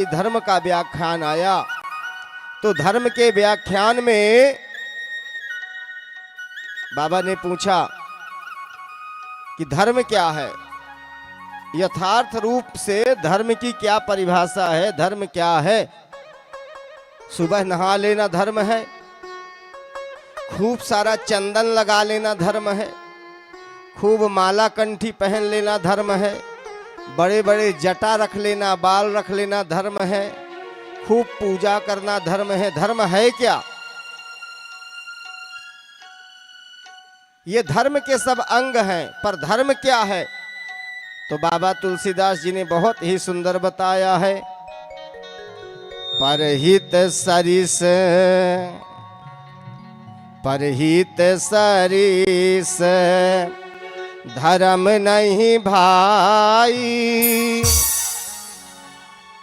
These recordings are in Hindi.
धर्म का व्याख्यान आया। तो धर्म के व्याख्यान में बाबा ने पूछा कि धर्म क्या है, यथार्थ रूप से धर्म की क्या परिभाषा है, धर्म क्या है। सुबह नहा लेना धर्म है, खूब सारा चंदन लगा लेना धर्म है, खूब माला कंठी पहन लेना धर्म है, बड़े बड़े जटा रख लेना, बाल रख लेना धर्म है, खूब पूजा करना धर्म है। धर्म है क्या? ये धर्म के सब अंग हैं, पर धर्म क्या है? तो बाबा तुलसीदास जी ने बहुत ही सुंदर बताया है। परहित सरिस परहित सरिस धर्म नहीं भाई,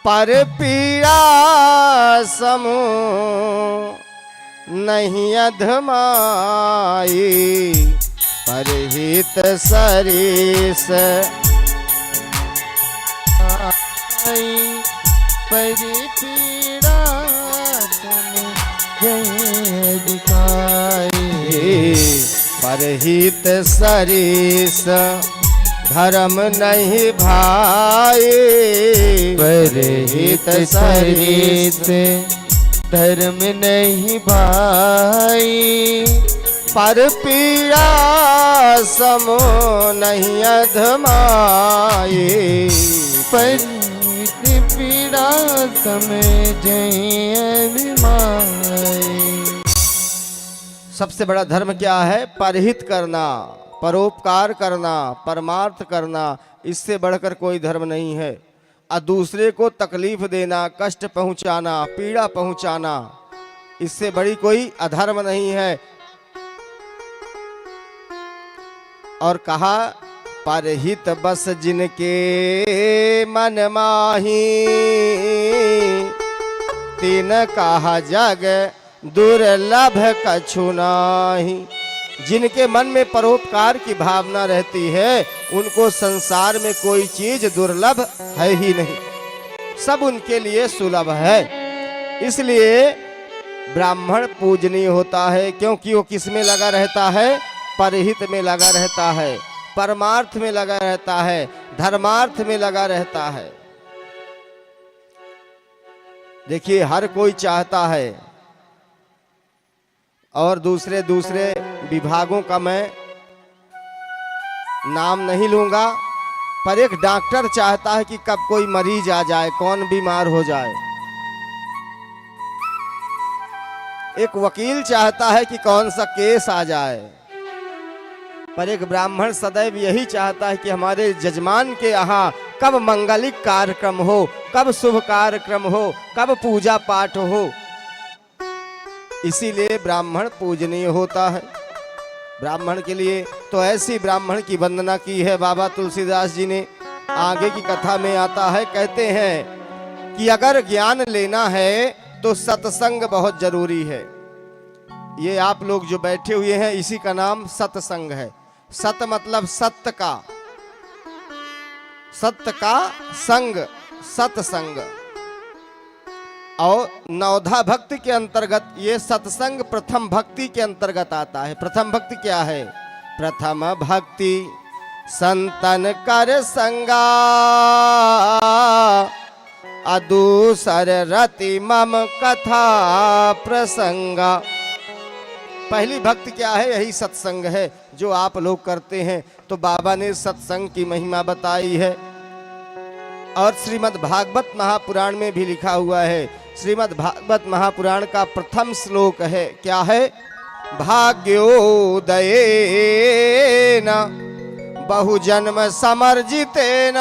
पर पीड़ा समूह नहीं अधमाई। परहित सरिस पर पीड़ा जय दिखाई। परहित सरिस धर्म नहीं भाई, परहित सरिस धर्म नहीं भाई, पर पीड़ा समो नहीं अधमाई। पर पीड़ा समय जय अभिमाई। सबसे बड़ा धर्म क्या है? परहित करना, परोपकार करना, परमार्थ करना। इससे बढ़कर कोई धर्म नहीं है। और दूसरे को तकलीफ देना, कष्ट पहुंचाना, पीड़ा पहुंचाना, इससे बड़ी कोई अधर्म नहीं है। और कहा परहित बस जिनके मन माही, तीन कहा जग दुर्लभ कछु नाही। जिनके मन में परोपकार की भावना रहती है, उनको संसार में कोई चीज दुर्लभ है ही नहीं, सब उनके लिए सुलभ है। इसलिए ब्राह्मण पूजनीय होता है, क्योंकि वो किस में लगा रहता है? परहित में लगा रहता है, परमार्थ में लगा रहता है, धर्मार्थ में लगा रहता है। देखिए, हर कोई चाहता है, और दूसरे दूसरे विभागों का मैं नाम नहीं लूंगा, पर एक डॉक्टर चाहता है कि कब कोई मरीज आ जाए, कौन बीमार हो जाए। एक वकील चाहता है कि कौन सा केस आ जाए, पर एक ब्राह्मण सदैव यही चाहता है कि हमारे जजमान के यहाँ कब मंगलिक कार्यक्रम हो, कब शुभ कार्यक्रम हो, कब पूजा पाठ हो। इसीलिए ब्राह्मण पूजनीय होता है। ब्राह्मण के लिए तो ऐसी ब्राह्मण की वंदना की है बाबा तुलसीदास जी ने। आगे की कथा में आता है, कहते हैं कि अगर ज्ञान लेना है तो सत्संग बहुत जरूरी है। ये आप लोग जो बैठे हुए हैं, इसी का नाम सत्संग है। सत मतलब सत्य का, सत्य का संग, सत्संग। और नवधा भक्ति के अंतर्गत ये सत्संग प्रथम भक्ति के अंतर्गत आता है। प्रथम भक्ति क्या है? प्रथम भक्ति संतन कर संगा, अदूसर रति मम कथा प्रसंगा। पहली भक्ति क्या है? यही सत्संग है जो आप लोग करते हैं। तो बाबा ने सत्संग की महिमा बताई है, और श्रीमद् भागवत महापुराण में भी लिखा हुआ है। श्रीमद् भागवत महापुराण का प्रथम श्लोक है, क्या है? भाग्योदयेन बहुजन्म समर्जितेन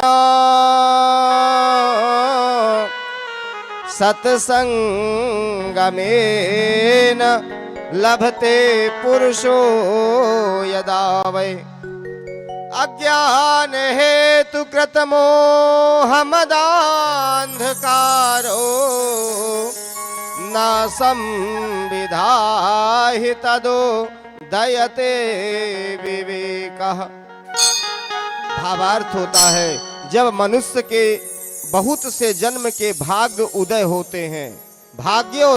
सत्संगमेन लभते पुरुषो यदा वै। अज्ञान हेतु कृत मोह मदांधकारो, न संविधाहि तदो दयते विवेकः। भावार्थ होता है, जब मनुष्य के बहुत से जन्म के भाग्य उदय होते हैं। भाग्य